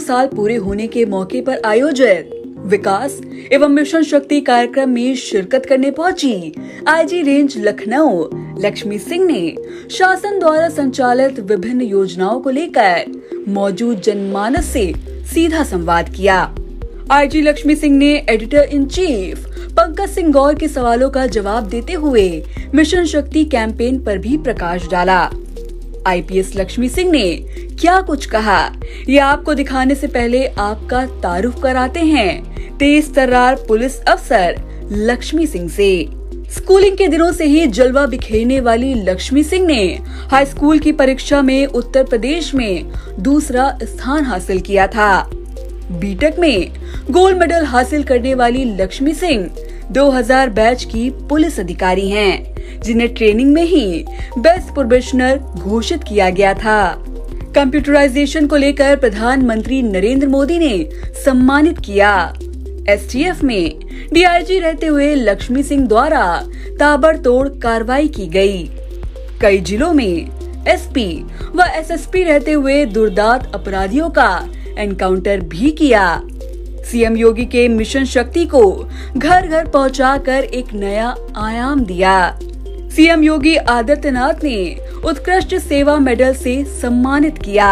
साल पूरे होने के मौके पर आयोजित विकास एवं मिशन शक्ति कार्यक्रम में शिरकत करने पहुंची आईजी रेंज लखनऊ लक्ष्मी सिंह ने शासन द्वारा संचालित विभिन्न योजनाओं को लेकर मौजूद जनमानस से सीधा संवाद किया। आईजी लक्ष्मी सिंह ने editor in chief Pankaj Singh Gaur के सवालों का जवाब देते हुए मिशन शक्ति कैंपेन पर भी प्रकाश डाला। आईपीएस लक्ष्मी सिंह ने क्या कुछ कहा, ये आपको दिखाने से पहले आपका तारुफ कराते हैं तेज तर्रार पुलिस अफसर लक्ष्मी सिंह से। स्कूलिंग के दिनों से ही जलवा बिखेरने वाली लक्ष्मी सिंह ने हाई स्कूल की परीक्षा में उत्तर प्रदेश में दूसरा स्थान हासिल किया था। बीटेक में गोल्ड मेडल हासिल करने वाली लक्ष्मी सिंह 2000 बैच की पुलिस अधिकारी हैं, जिन्हें ट्रेनिंग में ही बेस्ट प्रोबेशनर घोषित किया गया था। कंप्यूटराइजेशन को लेकर प्रधानमंत्री नरेंद्र मोदी ने सम्मानित किया। एसटीएफ में डीआईजी रहते हुए लक्ष्मी सिंह द्वारा ताबड़तोड़ कार्रवाई की गई। कई जिलों में एसपी व एसएसपी रहते हुए दुर्दांत अपराधियों का एनकाउंटर भी किया। सीएम योगी के मिशन शक्ति को घर घर पहुंचाकर एक नया आयाम दिया। सीएम योगी आदित्यनाथ ने उत्कृष्ट सेवा मेडल से सम्मानित किया।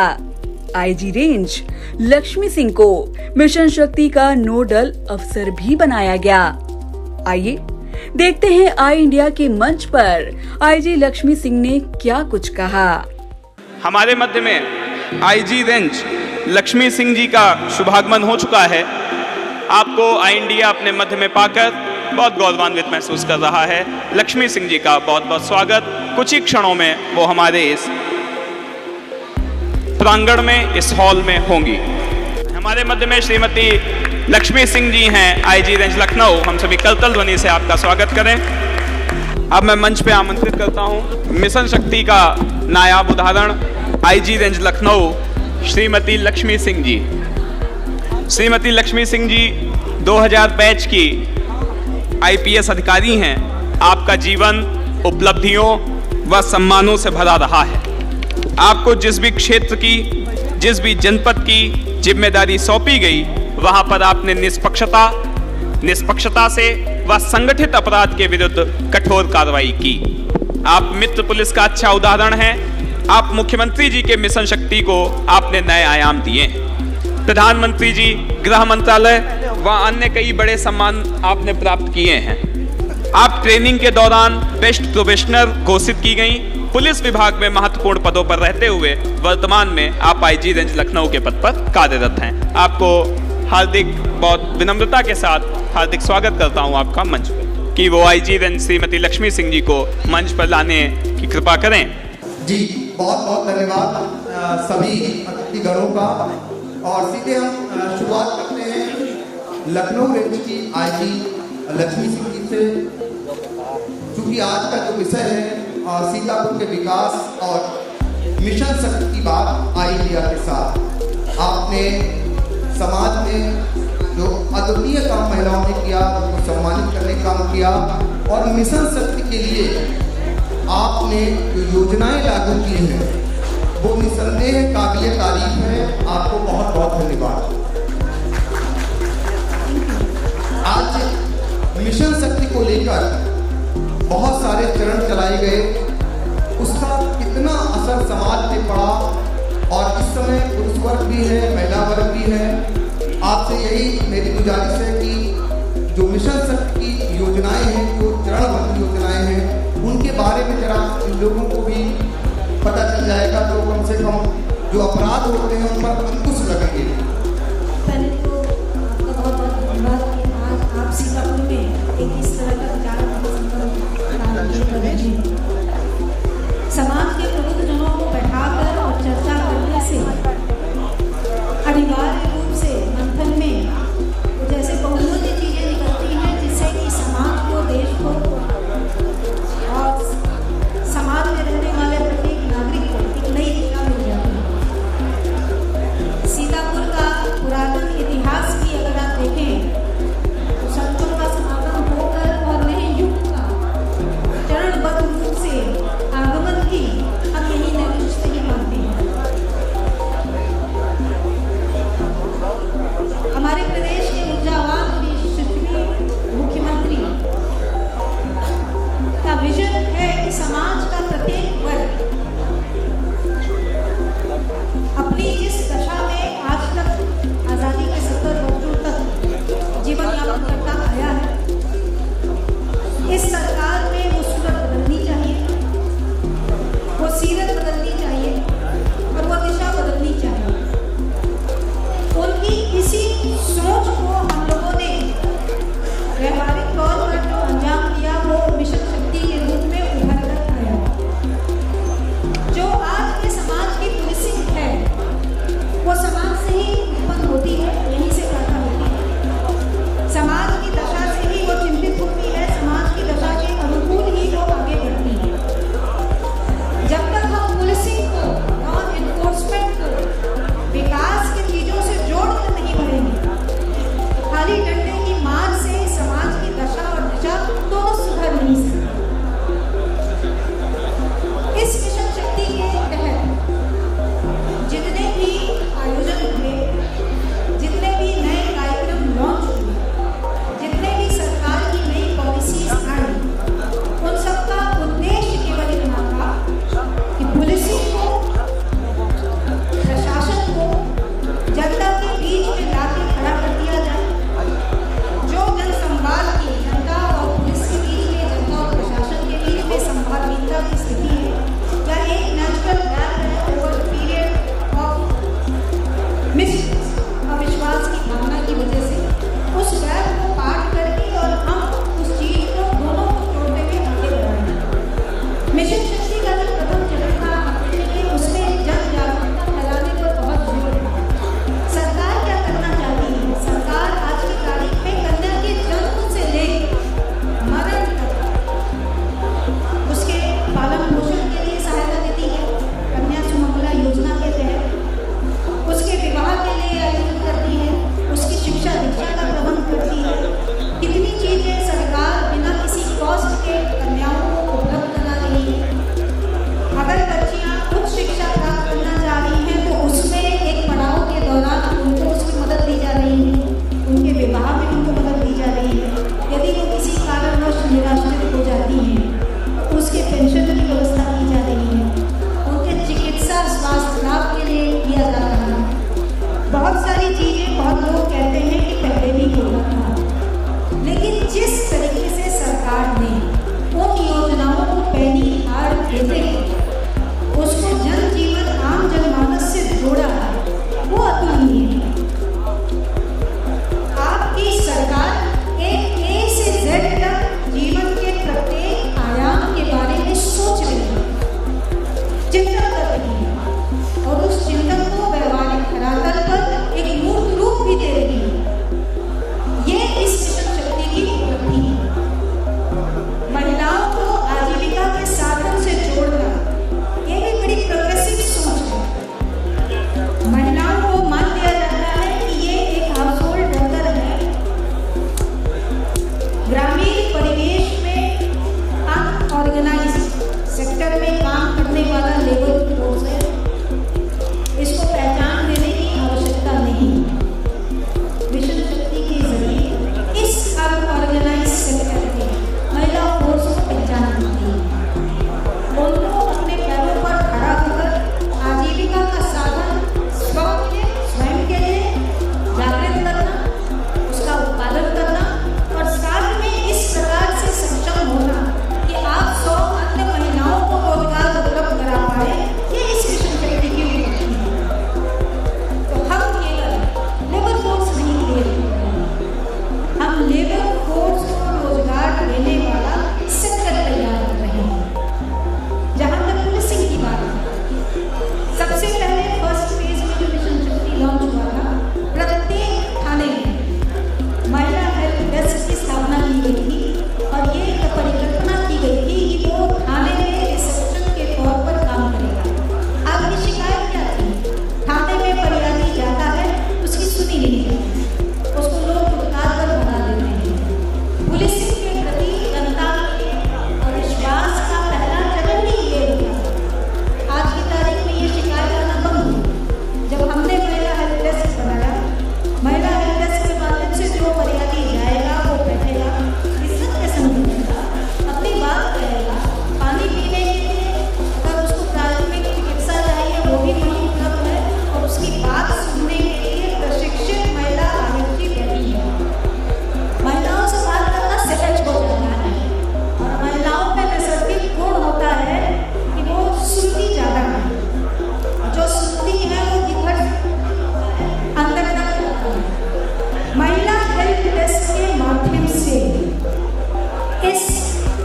आईजी रेंज लक्ष्मी सिंह को मिशन शक्ति का नोडल अफसर भी बनाया गया। आइए देखते हैं आई इंडिया के मंच पर आईजी लक्ष्मी सिंह ने क्या कुछ कहा। हमारे मध्य में आईजी रेंज लक्ष्मी सिंह जी का शुभागमन हो चुका है। आपको आई इंडिया अपने मध्य में पाकर बहुत गौरवान्वित महसूस कर रहा है। लक्ष्मी सिंह जी का बहुत बहुत स्वागत। कुछ ही क्षणों में वो हमारे इस प्रांगण में, इस हॉल में होंगी। हमारे मध्य में श्रीमती लक्ष्मी सिंह जी हैं, आईजी रेंज लखनऊ। हम सभी करतल ध्वनि से आपका स्वागत करें। अब मैं मंच पे आमंत्रित करता हूं मिशन शक्ति का नायाब उदाहरण IG range Lucknow Shrimati Lakshmi Singh ji. Shrimati Lakshmi Singh ji 2000 batch की आईपीएस अधिकारी हैं। आपका जीवन उपलब्धियों व सम्मानों से भरा रहा है। आपको जिस भी क्षेत्र की, जिस भी जनपद की जिम्मेदारी सौंपी गई, वहां पर आपने निष्पक्षता से व संगठित अपराध के विरुद्ध कठोर कार्रवाई की। आप मित्र पुलिस का अच्छा उदाहरण हैं। आप मुख्यमंत्री जी के मिशन शक्ति को आपने नए आयाम दिए हैं। प्रधानमंत्री जी, गृह मंत्रालय व अन्य कई बड़े सम्मान आपने प्राप्त किए हैं। आप ट्रेनिंग के दौरान बेस्ट प्रोबेशनर घोषित की गई। पुलिस विभाग में महत्वपूर्ण पदों पर रहते हुए वर्तमान में आप आईजी रेंज लखनऊ के पद पर कार्यरत हैं। आपको हार्दिक, बहुत विनम्रता के साथ हार्दिक स्वागत करता हूं आपका मंच पर, कि वो आईजी रेंज श्रीमती लक्ष्मी सिंह जी को मंच पर लाने की कृपा करें। जी बहुत बहुत धन्यवाद सभी अतिथिगणों का। और सीधे हम शुरुआत करते हैं लखनऊ रेंज की आईजी लक्ष्मी सिंह जी से। क्योंकि आज का जो विषय है सीतापुर के विकास और मिशन शक्ति की बात आई इंडिया के साथ, आपने समाज में जो अद्वितीय काम महिलाओं ने किया उनको सम्मानित करने का काम किया। और मिशन शक्ति के लिए आपने जो योजनाएं लागू की हैं वो निसंदेह काबिल तारीफ है। आपको बहुत बहुत धन्यवाद। आज मिशन शक्ति को लेकर बहुत सारे चरण चलाए गए, उसका कितना असर समाज पे पड़ा। और इस समय पुरुष वर्ग भी है, महिला वर्ग भी है। आपसे यही मेरी गुजारिश है कि जो मिशन शक्ति की योजनाएं हैं, जो चरणबद्ध योजनाएं हैं, उनके बारे में जरा इन लोगों को भी पता चल जाएगा तो कम से कम जो अपराध होते हैं उन पर अंकुश लगेंगे। पहले तो आपका बहुत बहुत धन्यवाद कि आज आप सीतापुर में एक इस तरह का समाज के प्रबुद्ध जनों को बैठाकर और चर्चा करने से अनिवार्य रूप से मंथन में जैसे बहुमूल्य चीजें निकलती हैं, जिससे कि समाज को, देश को और समाज में रहने वाले प्रत्येक नागरिक को एक नई दिशा मिल जाती है। सीतापुर का कि समाज का प्रत्येक वर्ग अपनी जिस दशा में आज तक आज़ादी के 70 वर्षों तक जीवन यापन करता आया है, इस सरकार में वो सूरत बदलनी चाहिए, वो सीरत बदलनी चाहिए और वो दिशा बदलनी चाहिए। उनकी इसी सोच को हम लोगों ने व्यवहारिक तौर पर जो अंजाम दिया वो मिशन शक्ति के रूप में उभर कर आया।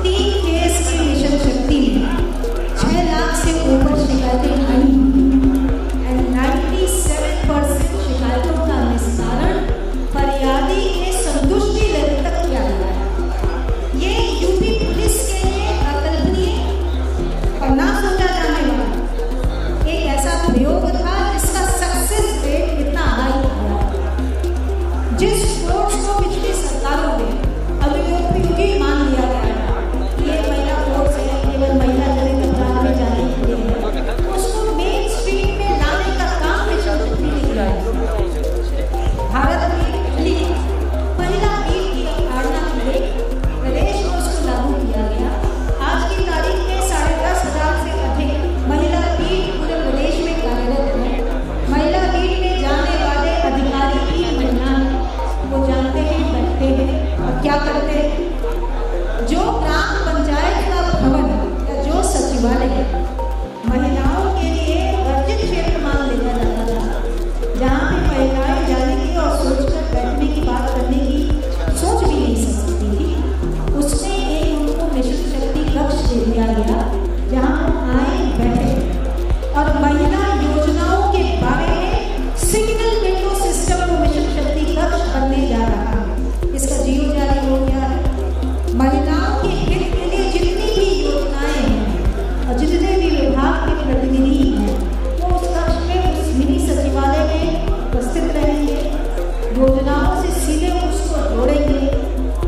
3 केस के मिशन शक्ति में 6 लाख से ऊपर शिकायतें आई एंड 97% शिकायतों का निस्तारण फरियादी के संतुष्टि लेवल तक किया गया है। ये यूपी पुलिस के लिए अकल्पनीय और ना सोचा जाने वाला एक ऐसा प्रयोग था जिसका सक्सेस रेट इतना हाई था। जिस फोर्स को पिछली सरकारों में अनुपयोगी मान लिया गया है, ये महिला फोर्स है, केवल महिला दलित अपराध में जाने के लिए है, उसको मेन स्ट्रीम में लाने का काम मिशन शक्ति ने किया है। भारत में महिला बीट की अवधारणा के प्रदेश में उसको लागू किया गया। आज की तारीख में 10,500 से अधिक महिला बीट पूरे प्रदेश में कार्यरत है। महिला बीट में जाने वाले अधिकारी की महिला वो जानते हैं, बैठते हैं और क्या करते हैं। जो ग्राम पंचायत का भवन या जो सचिवालय महिलाओं के लिए वर्जित क्षेत्र मान लिया जाता था, जहाँ पे महिलाएं जाने की और सोचकर बैठने की बात करने की सोच भी नहीं सकती थी, उसमें एक उनको मिशन शक्ति कक्ष दे दिया गया, जहाँ वो आए बैठे और महिला योजनाओं के बारे में सिंगल विंडो सिस्टम को मिशन शक्ति कक्ष बनने जा रहा है। इसका जीव जारी हो गया है। महिलाओं के हित के लिए जितनी भी योजनाएं हैं और जितने भी विभाग के प्रतिनिधि हैं, वो उस कक्ष में उस मिनी सचिवालय में उपस्थित रहेंगे, योजनाओं से सीधे उसको जोड़ेंगे।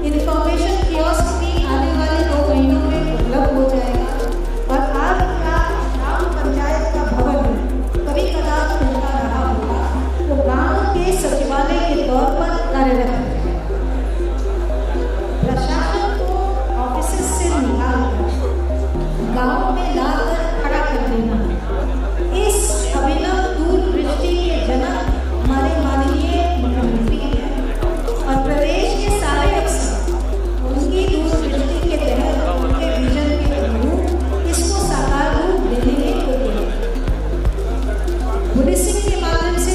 इन्फॉर्मेशन कियोस्क भी आने वाले 2 महीनों में उपलब्ध हो जाएगा और आपका ग्राम पंचायत का भवन कभी कदार खुलता रहा होगा, वो गांव के सचिवालय के तौर पर कार्यरत है। प्रशासन को ऑफिस से निकालकर गांव में लाकर खड़ा कर देना, इस अभिनव दूरदृष्टि के जनक हमारे माननीय मुख्यमंत्री हैं और प्रदेश के सारे अफसर उनकी दूरदृष्टि के तहत उनके विजन के अनुरूप इसको साकार रूप देने में होते हैं। पुलिसिंग के माध्यम से,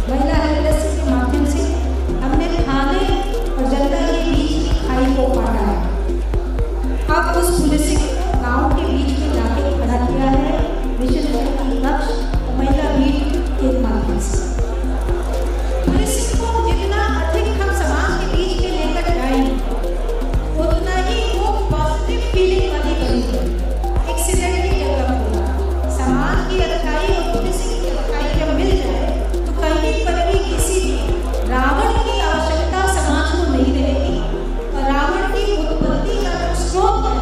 महिला हेल्प डेस्क के माध्यम से हमने थाने और जनता के बीच की खाई को पाटा है। अब उस पुलिसिंग को गांव के बीच में लाके खड़ा किया है मिशन शक्ति कक्ष और महिला बीट के माध्यम से। पुलिसिंग को जितना अधिक हम समाज के बीच में लेकर जाएंगे, उतना ही वो पॉजिटिव फीलिंग वाली बनेगी। एक्सीडेंट की डेवलप होगा, समाज की अच्छाई और पुलिसिंग की अच्छाई जब मिल जाए तो कहीं पर भी किसी भी रावण की आवश्यकता समाज को नहीं रहेगी और रावण की उत्पत्ति का जो स्रोत है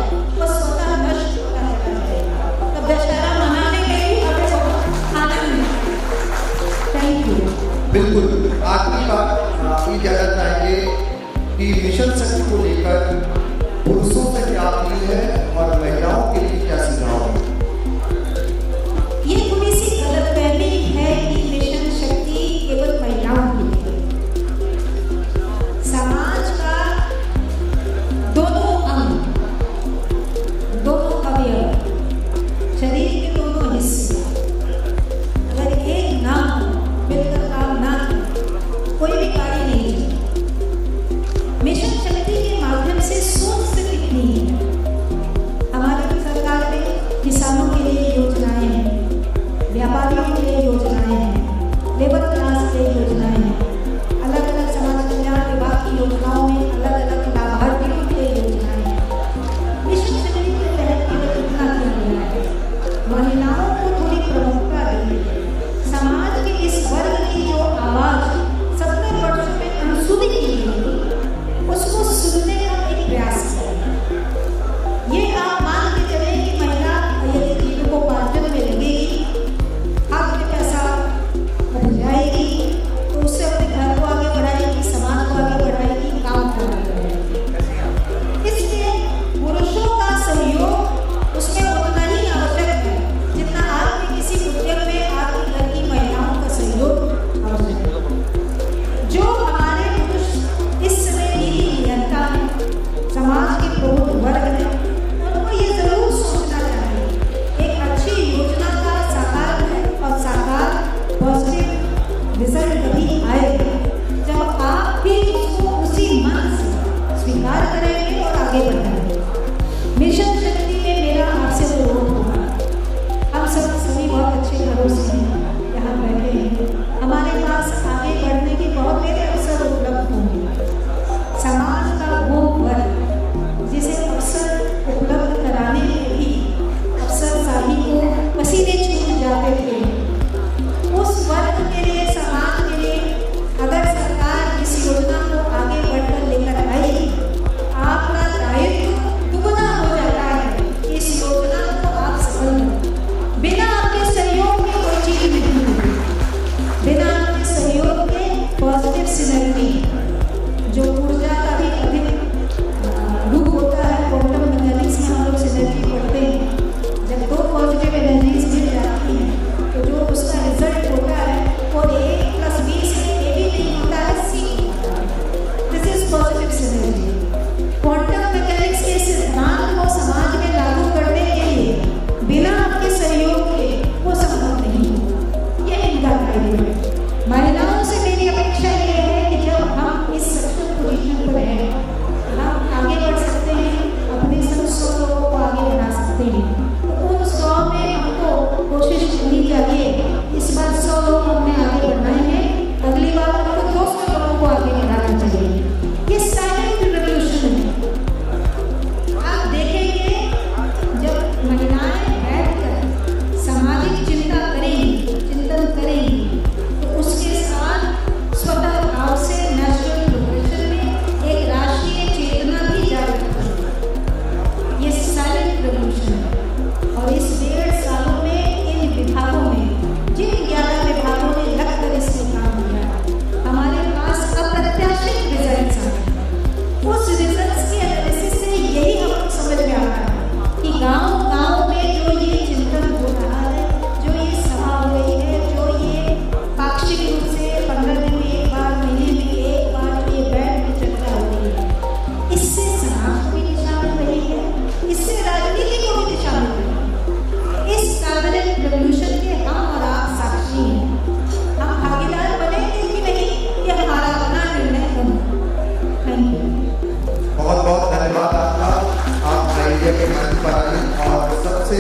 पढ़ाई और सबसे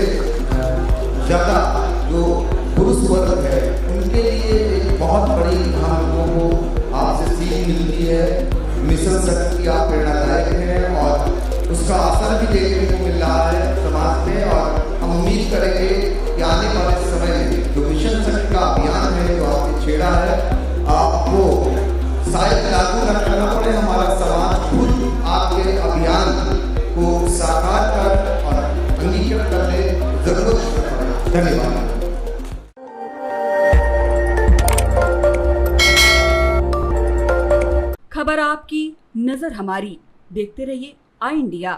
ज़्यादा जो पुरुष वर्ग है उनके लिए एक बहुत बड़ी हम लोगों को आपसे सीख मिलती है। मिशन शक्ति आप प्रेरणादायक हैं और उसका असर भी देखने को मिल रहा है समाज में, और हम उम्मीद करेंगे कि आने वाले समय में जो मिशन शक्ति का अभियान है जो आपने छेड़ा है आपको शायद लागू न करना पड़े, हमारा समाज खुद आपके अभियान को साकार कर और अंगीकृत करने जरूरत पड़े। धन्यवाद। खबर आपकी, नजर हमारी। देखते रहिए आई इंडिया।